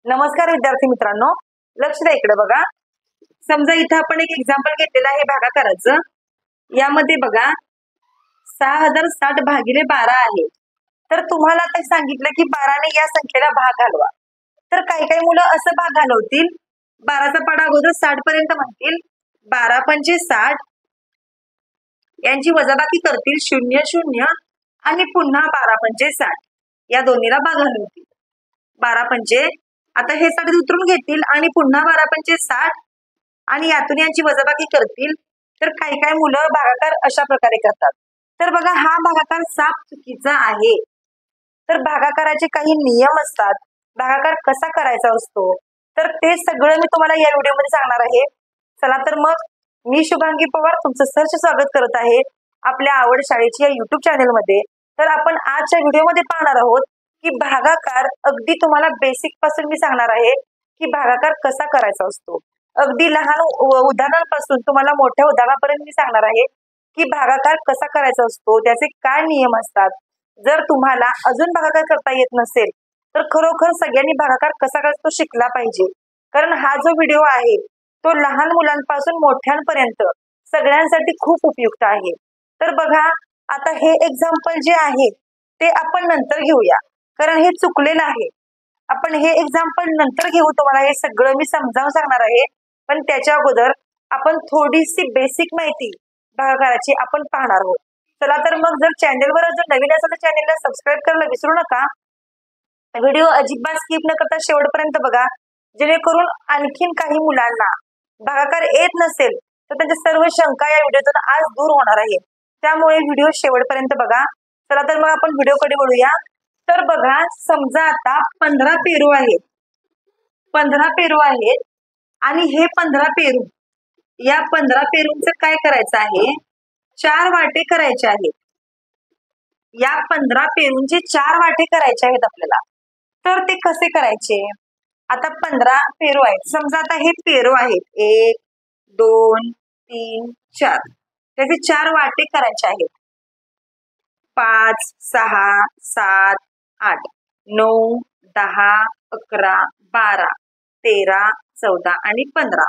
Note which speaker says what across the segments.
Speaker 1: नमस्कार विद्यार्थी मित्रांनो, लक्ष द्या इकडे बघा. समजा इथं आपण एक एक्झाम्पल घेतलेलं आहे भागाकाराचं. यामध्ये बघा 6060 भागिले 12 आहे. तर तुम्हाला आता सांगितलं की 12 ने या संख्येला भाग घालवा. तर काही काही मुलं असं भाग घालवतील, 12चा पाडा अगोदर 60 पर्यंत म्हणतील, 12 पंचे 60 यांची वजाबाकी करतील 0 0 आणि पुन्हा 12 पंचे 60 या दोन्हीला भाग घालवतील. 12 पंचे आता हे 60 उतरून घेतील आणि पुन्हा 12 पंचे 60 आणि यातून यांची वजाबाकी करतील. तर काही काही मुलं भागाकार अशा प्रकारे करतात. तर बघा हा भागाकार साफ चुकीचा आहे. तर भागाकाराचे काही नियम असतात, भागाकार कसा करायचा असतो, तर ते सगळं मी तुम्हाला या व्हिडिओमध्ये सांगणार आहे. चला तर मग मी शुभांगी पवार तुमचं सहर्ष स्वागत करत आहे आपल्या आवड शाळेची या युट्यूब चॅनलमध्ये. तर आपण आजच्या व्हिडिओमध्ये पाहणार आहोत की भागाकार अगदी तुम्हाला बेसिक पासून मी सांगणार आहे की भागाकार कसा करायचा असतो. अगदी लहान उदाहरणांपासून तुम्हाला मोठ्या उदाहरणापर्यंत मी सांगणार आहे की भागाकार कसा करायचा असतो, त्याचे काय नियम असतात. जर तुम्हाला अजून भागाकार करता येत नसेल तर खरोखर सगळ्यांनी भागाकार कसा करायचा तो शिकला पाहिजे. कारण हा जो व्हिडिओ आहे तो लहान मुलांपासून मोठ्यांपर्यंत सगळ्यांसाठी खूप उपयुक्त आहे. तर बघा आता हे एक्झाम्पल जे आहे ते आपण नंतर घेऊया, कारण हे चुकलेलं आहे. आपण हे एक्झाम्पल नंतर घेऊ, तुम्हाला हे सगळं मी समजावून सांगणार आहे. पण त्याच्या अगोदर आपण थोडीशी बेसिक माहिती भागाकाराची आपण पाहणार आहोत. चला तर मग जर चॅनलवर अजून नवीन असेल तर चॅनलला सबस्क्राईब करायला विसरू नका. व्हिडिओ अजिबात स्किप न करता शेवटपर्यंत बघा, जेणेकरून आणखीन काही मुलांना भागाकार येत नसेल तर त्यांच्या सर्व शंका या व्हिडिओतून आज दूर होणार आहे. त्यामुळे व्हिडिओ शेवटपर्यंत बघा. चला तर मग आपण व्हिडिओकडे वळूया. तर बघा समजा आता 15 पेरू आहेत, 15 पेरू आहेत आणि हे 15 पेरू, या 15 पेरूंचं काय करायचं आहे, 4 वाटे करायचे आहेत. या 15 पेरूंचे 4 वाटे करायचे आहेत आपल्याला. तर ते कसे करायचे, आता 15 पेरू आहेत. समजा आता हे पेरू आहेत 1 2 3 4, त्याचे 4 वाटे करायचे आहेत. 5 6 7 8 9 10 11 12 13 14 आणि 15.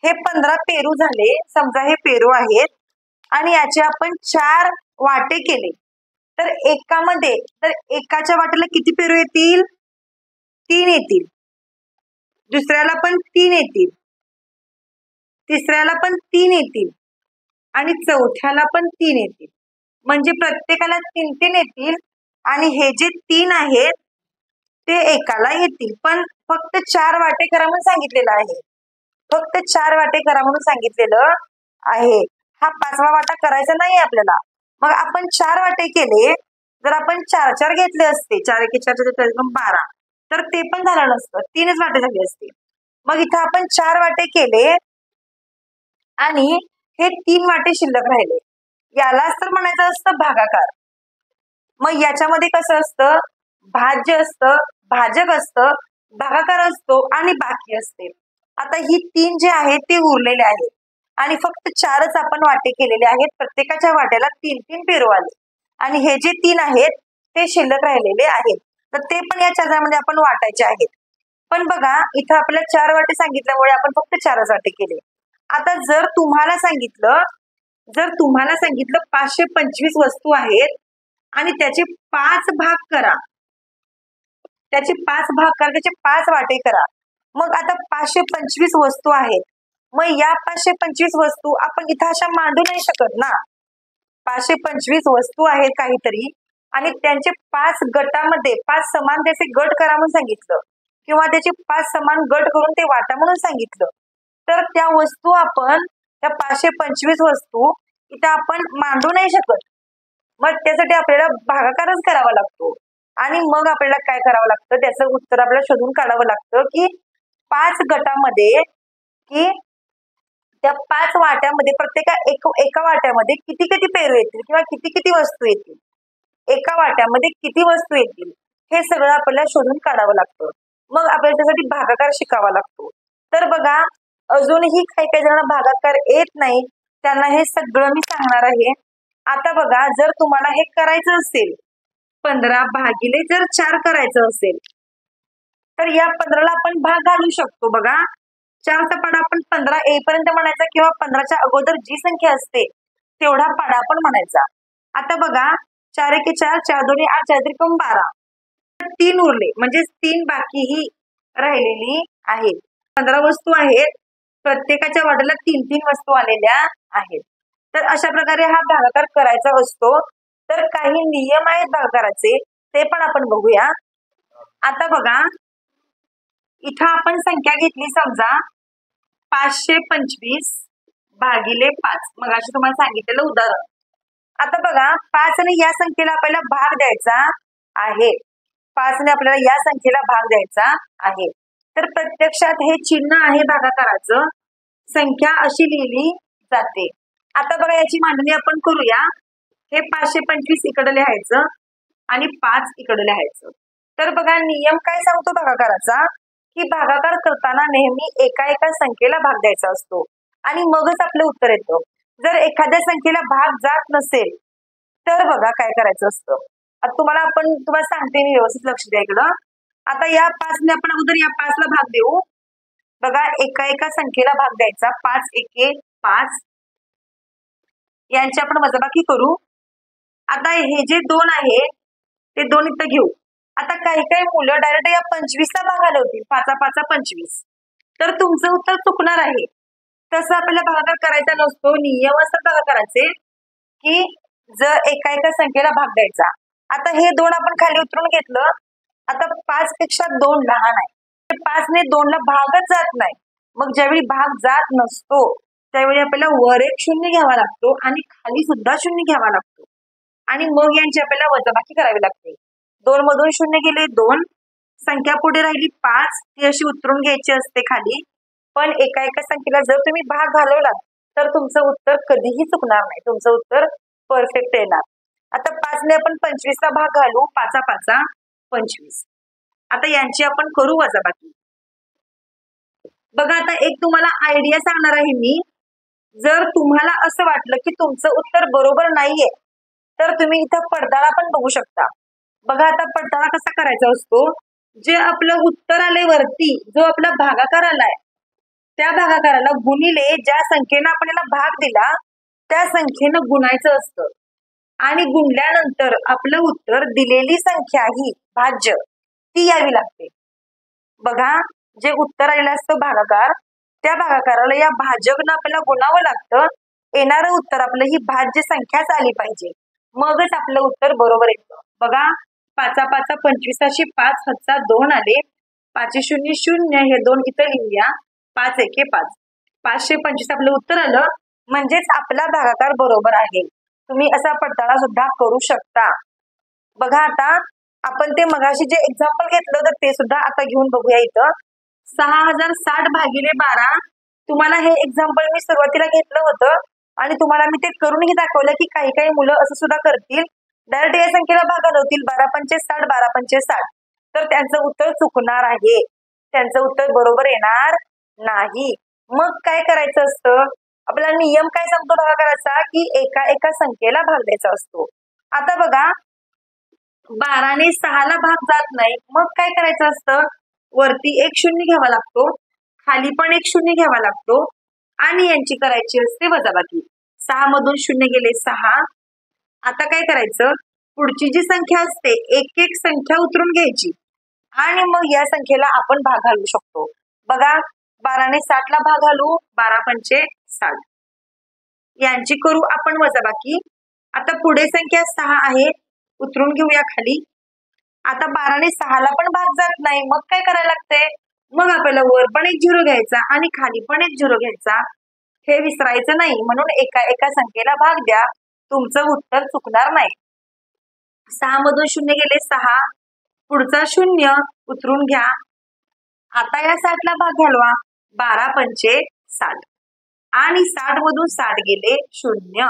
Speaker 1: हे 15 पेरू झाले. समजा हे पेरू आहेत आणि याचे आपण 4 वाटे केले. तर एकामध्ये, तर एकाच्या वाटेला किती पेरू येतील, 3 येतील. दुसऱ्याला पण 3 येतील, तिसऱ्याला पण 3 येतील आणि चौथ्याला पण 3 येतील. म्हणजे प्रत्येकाला 3 3 येतील आणि हे जे 3 आहेत ते एकाला येतील. पण फक्त 4 वाटे करा म्हणून सांगितलेलं आहे, फक्त 4 वाटे करा म्हणून सांगितलेलं आहे. हा 5वा वाटा करायचा नाही आपल्याला. मग आपण 4 वाटे केले. जर आपण 4 4 घेतले असते, 4 1 4 4 12, तर ते पण झालं नसतं, 3च वाटे झाले असते. मग इथं आपण 4 वाटे केले आणि हे 3 वाटे शिल्लक राहिले. यालाच तर म्हणायचं असतं भागाकार. मग याच्यामध्ये कसं असतं, भाज्य असतं, भाजक असतं, भागाकार असतो आणि बाकी असते. आता ही 3 जे आहेत ते उरलेले आहेत आणि फक्त 4च आपण वाटे केलेले आहेत. प्रत्येकाच्या वाट्याला 3 3 पेरू आले आणि हे जे 3 आहेत ते शिल्लक राहिलेले आहेत. तर ते पण या चारामध्ये आपण वाटायचे आहेत. पण बघा इथं आपल्याला 4 वाटे सांगितल्यामुळे आपण फक्त 4च वाटे केले. आता जर तुम्हाला सांगितलं 525 वस्तू आहेत आणि त्याचे 5 भाग करा, त्याचे 5 वाटे करा. मग आता 525 वस्तू आहेत. मग या 525 वस्तू आपण इथं अशा मांडू नाही शकत ना. 525 वस्तू आहेत काहीतरी आणि त्यांचे 5 गटामध्ये 5 समान त्याचे गट करा म्हणून सांगितलं किंवा त्याचे 5 समान गट करून ते वाटा म्हणून सांगितलं. तर त्या वस्तू आपण, त्या 525 वस्तू इथं आपण मांडू नाही शकत. मग त्यासाठी आपल्याला भागाकारच करावा लागतो आणि मग आपल्याला काय करावं लागतं, त्याचं उत्तर आपल्याला शोधून काढावं लागतं की 5 गटामध्ये, की त्या 5 वाट्यामध्ये एका वाट्यामध्ये किती किती पेरू येतील किंवा किती किती वस्तू येतील, एका वाट्यामध्ये किती वस्तू येतील, हे सगळं आपल्याला शोधून काढावं लागतं. मग आपल्याला त्यासाठी भागाकार शिकावा लागतो. तर बघा अजूनही काही काही जणांना भागाकार येत नाही, त्यांना हे सगळं मी सांगणार आहे. आता बघा जर तुम्हाला हे करायचं असेल, 15 भागिले जर 4 करायचं असेल तर तर या 15ला आपण भाग घालू शकतो बघा. 4चा पाडा आपण 15 येईपर्यंत म्हणायचा किंवा 15च्या अगोदर जी संख्या असते तेवढा पाडा आपण म्हणायचा. आता बघा 4 एके 4, 4 दोन्ही 8, 4 त्रिकोण 12. 3 उरले म्हणजे 3 बाकी ही राहिलेली आहे. 15 वस्तू आहेत, प्रत्येकाच्या वाट्याला 3-3 वस्तू आलेल्या आहेत. तर अशा प्रकारे हा भागाकार करायचा असतो. तर काही नियम आहेत भागाकाराचे ते पण आपण बघूया. आता बघा इथं आपण संख्या घेतली समजा 525 भागिले 5. मग अशी तुम्हाला सांगितलेलं उदाहरण. आता बघा 5 ने या संख्येला आपल्याला भाग द्यायचा आहे. 5 ने आपल्याला या संख्येला भाग द्यायचा आहे. तर प्रत्यक्षात हे चिन्ह आहे भागाकाराचं. संख्या अशी लिहिली जाते. आता बघा याची मांडणी आपण करूया. हे 525 इकडे लिहायचं आणि 5 इकडे लिहायचं. तर बघा नियम काय सांगतो भागाकाराचा की भागाकार करताना नेहमी एका एका संख्येला भाग द्यायचा असतो आणि मगच आपलं उत्तर येतं. जर एखाद्या संख्येला भाग जात नसेल तर बघा काय करायचं असतं. आता तुम्हाला सांगते मी, व्यवस्थित लक्ष द्या इकडं. आता या 5 ने आपण अगोदर या 5ला भाग देऊ. बघा एका एका संख्येला भाग द्यायचा. 5 एके 5. यांची आपण वजाबाकी करू. आता हे जे 2 आहे ते 2 इथं घेऊ. आता काही काही मुलं डायरेक्ट या 25ला भाग घालवतील. 5 25. तर तुमचं उत्तर चुकणार आहे. तसं आपल्याला भागाकार करायचा नसतो. नियम असतात भागाकाराचे की जर एका एका संख्येला भाग द्यायचा. आता हे 2 आपण खाली उतरून घेतलं. आता 5 पेक्षा 2 लहान आहे. 5 ने 2ला भागच जात नाही. मग ज्यावेळी भाग जात नसतो त्यावेळी आपल्याला वर एक शून्य घ्यावा लागतो आणि खाली सुद्धा शून्य घ्यावा लागतो आणि मग यांची आपल्याला वजाबाकी करावी लागते. 2 मधून 0 गेले 2. संख्या पुढे राहिली 5. ती अशी उतरून घ्यायची असते खाली. पण एका एका संख्येला जर तुम्ही भाग घालवलात तर तुमचं उत्तर कधीही चुकणार नाही. तुमचं उत्तर परफेक्ट येणार. आता 5 ने आपण 25ला भाग घालू. 5 5 25. आता यांची आपण करू वजाबाकी. बघा आता एक तुम्हाला आयडिया सांगणार आहे मी. जर तुम्हाला असं वाटलं की तुमचं उत्तर बरोबर नाहीये तर तुम्ही इथं पडताळा पण बघू शकता. बघा आता पडताळा कसा करायचा असतो. जे आपलं उत्तर आले वरती, जो आपला भागाकार आलाय त्या भागाकाराला गुणिले ज्या संख्येनं आपण याला भाग दिला त्या संख्येनं गुणायचं असतं आणि गुणल्यानंतर आपलं उत्तर दिलेली संख्या ही भाज्य ती यावी लागते. बघा जे उत्तर आलेलं असतं भागाकार, त्या भागाकाराला या भाजकनं आपल्याला गुणावं लागतं. येणारं उत्तर आपलं ही भाज्य संख्याच आली पाहिजे, मगच आपलं उत्तर बरोबर येतं. बघा 5 5 25 5 7 2 आले. 5 0 0 हे 2 इथं लिहूया. 5 एके 5. 525 आपलं उत्तर आलं. म्हणजेच आपला भागाकार बरोबर आहे. तुम्ही असा पडताळा सुद्धा करू शकता. बघा आता आपण ते मगाशी जे एक्झाम्पल घेतलं तर ते सुद्धा आता घेऊन बघूया. इथं 6060 भागिले 12. तुम्हाला हे एक्झाम्पल मी सुरुवातीला घेतलं होतं आणि तुम्हाला मी ते करूनही दाखवलं की काही काही मुलं असं सुद्धा करतील. डायरेक्ट या संख्येला भाग घालवतील. 12 पंचे 60 12 पंचे 60. तर त्यांचं उत्तर चुकणार आहे. त्यांचं उत्तर बरोबर येणार नाही. मग काय करायचं असतं. आपला नियम काय सांगतो भागाकाराचा की एका एका संख्येला भाग द्यायचा असतो. आता बघा 12 ने 6ला भाग जात नाही. मग काय करायचं असतं. वरती एक शून्य घ्यावा लागतो, खाली पण एक शून्य घ्यावा लागतो आणि यांची करायची असते वजाबाकी. 6 मधून 0 गेले 6. आता काय करायचं. पुढची जी संख्या असते एक एक संख्या उतरून घ्यायची आणि मग या संख्येला आपण भाग घालू शकतो. बघा 12 ने 60ला भाग घालू. 12 पंचे 60. यांची करू आपण वजाबाकी. आता पुढे संख्या 6 आहे. उतरून घेऊया खाली. आता 12 ने 6ला पण भाग जात नाही. मग काय करायला लागतंय. मग आपल्याला वर पण एक झिरो घ्यायचा आणि खाली पण एक झिरो घ्यायचा. हे विसरायचं नाही. म्हणून एका एका संख्येला भाग द्या. तुमचं उत्तर चुकणार नाही. 6 मधून 0 गेले 6. पुढचा 0 उतरून घ्या. आता या 60ला भाग घालवा. 12 पंचे 60 आणि 60 मधून 60 गेले 0.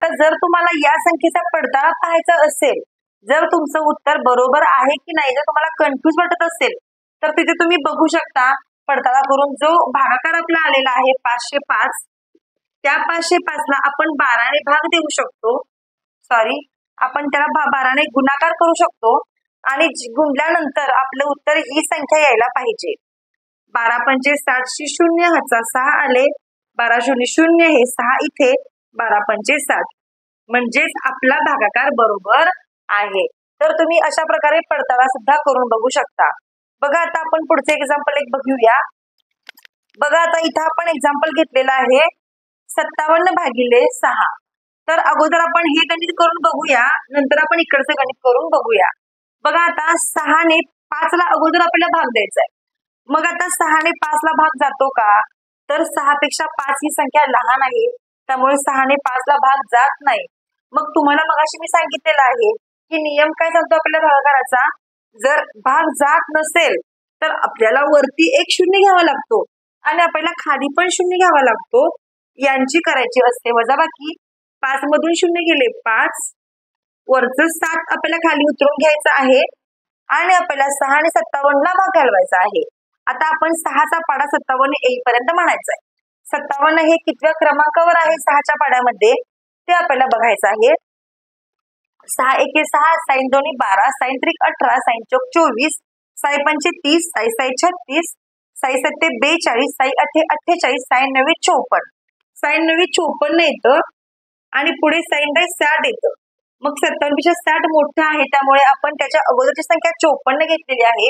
Speaker 1: तर जर तुम्हाला या संख्येचा पडताळा पाहायचा असेल, जर तुमचं उत्तर बरोबर आहे की नाही, जर तुम्हाला कन्फ्यूज वाटत असेल तर तिथे तुम्ही बघू शकता पडताळा करून. जो भागाकार आपला आलेला आहे 505, त्या 505ला आपण 12 ने भाग देऊ शकतो. आपण त्याला 12 ने गुणाकार करू शकतो आणि गुणल्यानंतर आपलं उत्तर ही संख्या यायला पाहिजे. 12 पंचे 60 शून्य हाचा 6 आले. 12 शून्य शून्य हे 6 इथे. 12 पंचे 60 म्हणजेच आपला भागाकार बरोबर आहे. तर तुम्ही अशा प्रकारे पडताळा सुद्धा करून बघू शकता. बघा आता आपण पुढचे एक्झाम्पल एक बघूया. बघा आता इथं आपण एक्झाम्पल घेतलेलं आहे 57 भागिले 6. तर अगोदर आपण हे गणित करून बघूया, नंतर आपण इकडचं गणित करून बघूया. बघा आता 6 ने 5 ला अगोदर आपल्याला भाग द्यायचा आहे. मग आता 6 ने 5 ला भाग जातो का? तर 6 पेक्षा 5 ही संख्या लहान आहे, त्यामुळे 6 ने 5 ला भाग जात नाही. मग तुम्हाला मगाशी मी सांगितलेलं आहे की नियम काय सांगतो आपल्या भागाकाराचा, जर भाग जात नसेल तर आपल्याला वरती एक शून्य घ्यावा लागतो आणि आपल्याला खाली पण शून्य घ्यावा लागतो. यांची करायची असते वजाबाकी. 5 मधून शून्य गेले 5, वरचं 7 आपल्याला खाली उतरून घ्यायचं आहे आणि आपल्याला 6 आणि 57 ला भाग घालवायचा आहे. आता आपण 6चा पाडा 57 येईपर्यंत म्हणायचा आहे. 57 हे कितव्या क्रमांकावर आहे 6च्या पाड्यामध्ये ते आपल्याला बघायचं आहे. 6 एके 6, साइन 2 12, साइन 3 18, साइन 4 24, साई 5 30, साई 6 36, साई 7 42, साई 8 48, साइन 9 54. साइन 9 54 येतं आणि पुढे साइन 60 येतं. मग 57 पेक्षा 60 मोठं आहे, त्यामुळे आपण त्याच्या अगोदरची संख्या 54 घेतलेली आहे.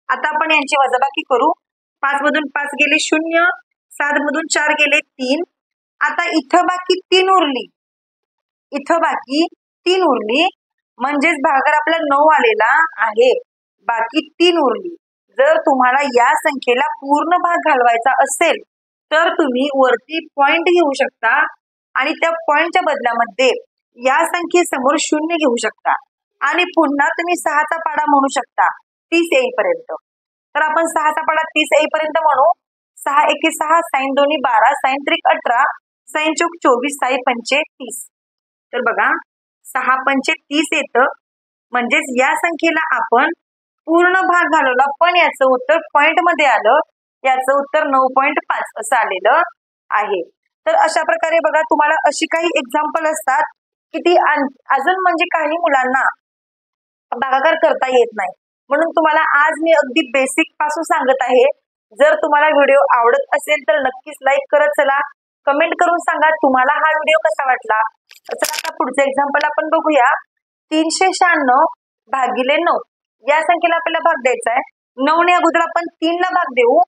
Speaker 1: आता आपण यांची वजाबाकी करू. 5 मधून 5 गेले 0, 7 मधून 4 गेले 3. आता इथं बाकी 3 उरली. इथं बाकी 3 उरली म्हणजेच भागाकार आपला 9 आलेला आहे. बाकी 3 उरली. जर तुम्हाला या संख्येला पूर्ण भाग घालवायचा असेल तर तुम्ही वरती पॉइंट घेऊ शकता आणि त्या पॉइंटच्या बदल्यामध्ये या संख्येसमोर 0 घेऊ शकता आणि पुन्हा तुम्ही 6चा पाडा म्हणू शकता 30 येईपर्यंत. तर आपण 6चा पाडा 30 येईपर्यंत म्हणू. 6 एके 6, साइन 2 12, साइन 3 18, साइन 4 24, साई 5 30. तर बघा 6 5 30 येतं म्हणजेच या संख्येला आपण पूर्ण भाग घालवला, पण याचं उत्तर पॉइंट मध्ये आलं. याचं उत्तर 9.5 असं आलेलं आहे. तर अशा प्रकारे बघा तुम्हाला अशी काही एक्झाम्पल असतात की ती अजून म्हणजे काही मुलांना भागाकार करता येत नाही, म्हणून तुम्हाला आज मी अगदी बेसिक पासून सांगत आहे. जर तुम्हाला व्हिडिओ आवडत असेल तर नक्कीच लाईक करत चला. कमेंट करून सांगा तुम्हाला हा व्हिडिओ कसा वाटला. चला आता पुढचं एक्झाम्पल आपण बघूया. 396 भागिले 9 या संख्येला आपल्याला भाग द्यायचा आहे. 9 ने अगोदर आपण 3 ला भाग देऊ.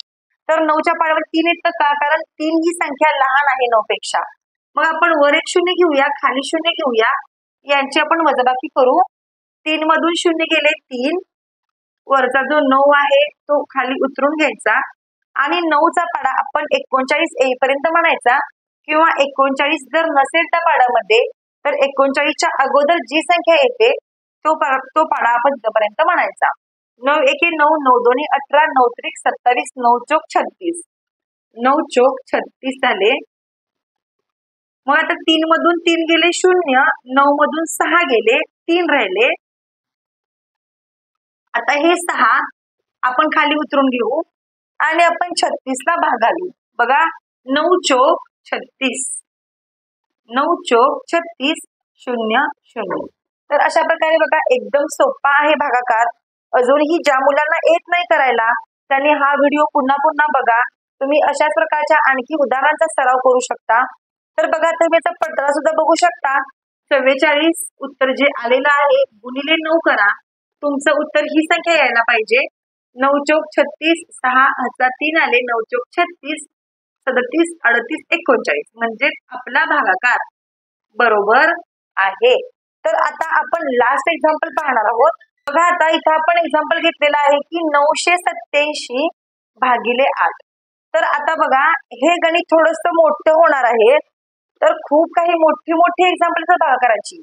Speaker 1: तर 9च्या पाड्यावर 3 येतं का? कारण 3 ही संख्या लहान आहे 9 पेक्षा. मग आपण वर एक शून्य घेऊया, खाली शून्य घेऊया. यांची आपण वजाबाकी करू. 3 मधून शून्य गेले 3, वरचा जो 9 आहे तो खाली उतरून घ्यायचा आणि 9चा पाडा आपण 39 येईपर्यंत म्हणायचा, किंवा 39 जर नसेल त्या पाड्यामध्ये तर 39च्या अगोदर जी संख्या येते तो पाडा आपण तिथपर्यंत म्हणायचा. 9 एके 9, 9 दोन्ही 18, 9 त्रिक 27, 9 चौक 36. 9 चौक 36 झाले. मग आता 3 मधून 3 गेले 0, 9 मधून 6 गेले 3 राहिले. आता हे 6 आपण खाली उतरून घेऊ आणि आपण 36 ला भाग घालू. बघा 9 चौक 36, 9 चौक 36 0 0. तर अशा प्रकारे बघा एकदम सोपा आहे भागाकार. अजूनही ज्या मुलांना येत नाही करायला त्यांनी हा व्हिडिओ पुन्हा पुन्हा बघा. तुम्ही अशाच प्रकारच्या आणखी उदाहरणांचा सराव करू शकता. तर बघा तुम्ही याचा पडताळा सुद्धा बघू शकता. 44 उत्तर जे आलेलं आहे गुणिले 9 करा. तुमचं उत्तर ही संख्या यायला पाहिजे. 9 चौक 36, 6 हाचा 3 आले. 9 चौक 36, 37, 38, 39 म्हणजे आपला भागाकार बरोबर आहे. तर आता आपण लास्ट एक्झाम्पल पाहणार आहोत. बघा आता इथं आपण एक्झाम्पल घेतलेलं आहे की 987 भागिले 8. तर आता बघा हे गणित थोडंसं मोठं होणार आहे, तर खूप काही मोठी एक्झाम्पल भागाकाराची.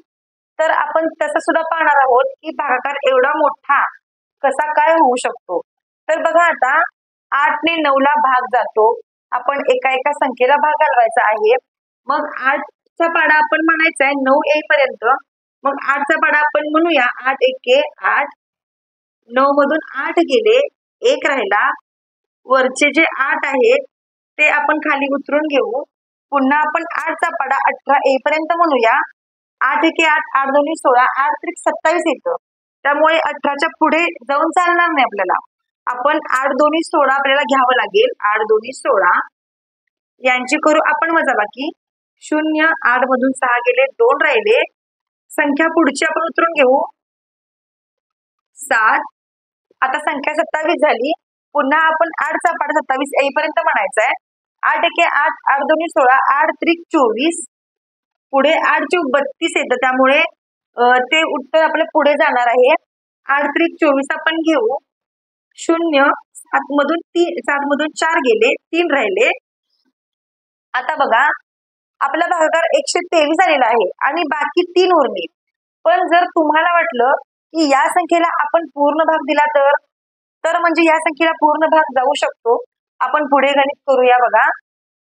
Speaker 1: तर आपण तसं सुद्धा पाहणार आहोत की भागाकार एवढा मोठा कसा काय होऊ शकतो. तर बघा आता 8 ने 9 ला भाग जातो. आपण एका संख्येला भाग घालवायचा आहे. मग 8चा पाडा आपण म्हणायचा आहे 9 येईपर्यंत. मग 8चा पाडा आपण म्हणूया 8 एके 8, 9 मधून 8 गेले 1 राहिला. वरचे जे 8 आहेत ते आपण खाली उतरून घेऊ. पुन्हा आपण 8चा पाडा 18 येईपर्यंत म्हणूया. 8 एके 8, 8 दोन्ही 16, 8 त्रिक 27 येतं. त्यामुळे 18च्या पुढे जाऊन चालणार नाही आपल्याला. आपण 8 दोन्ही 16 आपल्याला घ्यावं लागेल. 8 दोन्ही 16 यांची करू आपण वजाबाकी. 0 8 मधून 6 गेले, 2 राहिले. संख्या पुढची आपण उतरून घेऊ. 7. आता संख्या 27 झाली. पुन्हा आपण 8 चा पाढा 27 येईपर्यंत म्हणायचा आहे. 8 एके 8, 8 दोन्ही 16, 8 त्रिक 24. पुढे 8 चौक 32 येतं, त्यामुळे ते उत्तर आपलं पुढे जाणार आहे. 8 त्रिक 24 आपण घेऊ. 0 7 मधून 4 गेले, 3 राहिले. आता बघा, आपला भागाकार 123 आलेला आहे आणि बाकी 3 उरले. पण जर तुम्हाला वाटलं की या संख्येला आपण पूर्ण भाग दिला तर म्हणजे या संख्येला पूर्ण भाग जाऊ शकतो. आपण पुढे गणित करूया बघा.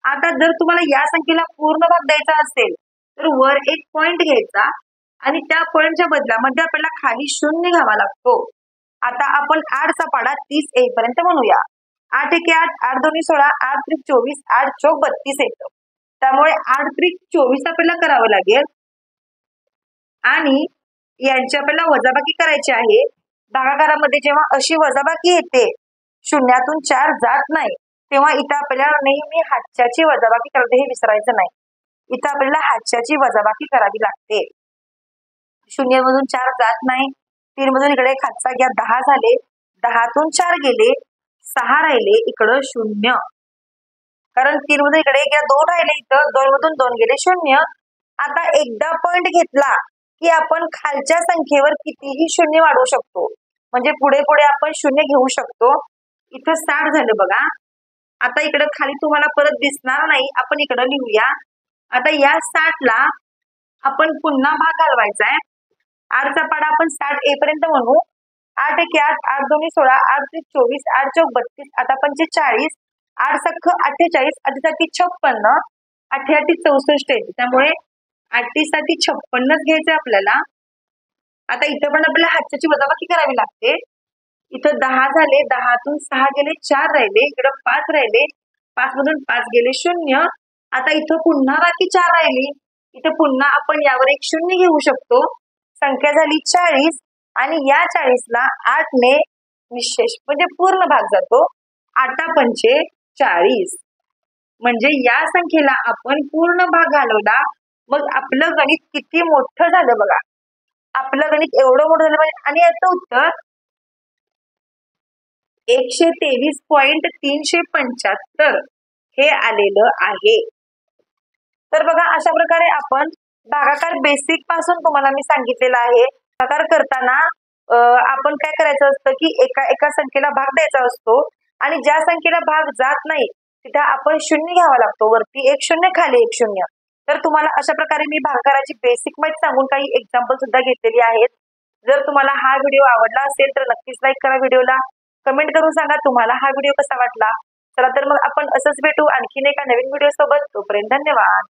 Speaker 1: आता जर तुम्हाला या संख्येला पूर्ण भाग द्यायचा असेल तर वर एक पॉइंट घ्यायचा आणि त्या पॉइंटच्या बदलामध्ये आपल्याला खाली 0 घ्यावा लागतो. आता आपण 8 चा पाढा 30 येईपर्यंत म्हणूया. 8 एके 8, 8 दोन्ही 16, 8 त्रिक 24, 8 चौक 32 येतं. त्यामुळे 8 त्रिक 24 आपल्याला करावं लागेल आणि यांची आपल्याला वजाबाकी करायची आहे. भागाकारामध्ये जेव्हा अशी वजाबाकी येते, शून्यातून 4 जात नाही, तेव्हा इथं आपल्याला नेहमी हातच्याची वजाबाकी करते, हे विसरायचं नाही. इथं आपल्याला हातच्याची वजाबाकी करावी लागते. 0 मधून 4 जात नाही. 3 मधून इकडे हातचा घ्या, 10 झाले. 10 तून 4 गेले, 6 राहिले. इकडं 0, कारण 3 मधून इकडे घ्या, 2 राहिले. इथं 2 मधून 2 गेले, 0. आता एकदा पॉइंट घेतला की आपण खालच्या संख्येवर कितीही 0 वाढवू शकतो. म्हणजे पुढे पुढे आपण 0 घेऊ शकतो. इथं 60 झालं बघा. आता इकडे खाली तुम्हाला परत दिसणार नाही, आपण इकडं लिहूया. आता या 60 ला आपण पुन्हा भाग घालवायचा आहे. 8 चा पाढा आपण 60 येईपर्यंत म्हणू. 8 एके 8, 8 दोन्ही 16, 8 त्रिक 24, 8 चौक 32, आता 45, 8 सख्ख 48, 8 साठी 56, 8 64 येते. त्यामुळे 8 साठी 56 घ्यायचे आपल्याला. आता इथं पण आपल्याला हातच्याची वजाबाकी करावी लागते. इथं 10 झाले, 10 तून 6 गेले, 4 राहिले. इकडं 5 राहिले, 5 मधून 5 गेले, 0. आता इथं पुन्हा बाकी 4 राहिली. इथं पुन्हा आपण यावर एक 0 घेऊ शकतो. संख्या झाली 40 आणि या 40 ला 8 ने निशेष म्हणजे पूर्ण भाग जातो. 8 पंचे 40, म्हणजे या संख्येला आपण पूर्ण भाग घालवला. मग आपलं गणित किती मोठं झालं बघा. आपलं गणित एवढं मोठं झालं आणि याचं उत्तर 123.375 हे आलेलं आहे. तर बघा, अशा प्रकारे आपण भागाकार बेसिक पासून तुम्हाला मी सांगितलेलं आहे. भागाकार करताना आपण काय करायचं असतं की एका संख्येला भाग द्यायचा असतो आणि ज्या संख्येला भाग जात नाही तिथे आपण 0 घ्यावा लागतो. वरती 1 0, खाली 1 0. तर तुम्हाला अशा प्रकारे मी भागाकाराची बेसिक माहिती सांगून काही एक्झाम्पल सुद्धा घेतलेली आहेत. जर तुम्हाला हा व्हिडिओ आवडला असेल तर नक्कीच लाईक करा व्हिडिओला. कमेंट करून सांगा तुम्हाला हा व्हिडिओ कसा वाटला. चला तर मग आपण असंच भेटू आणखीन एका नवीन व्हिडिओ सोबत. तोपर्यंत धन्यवाद.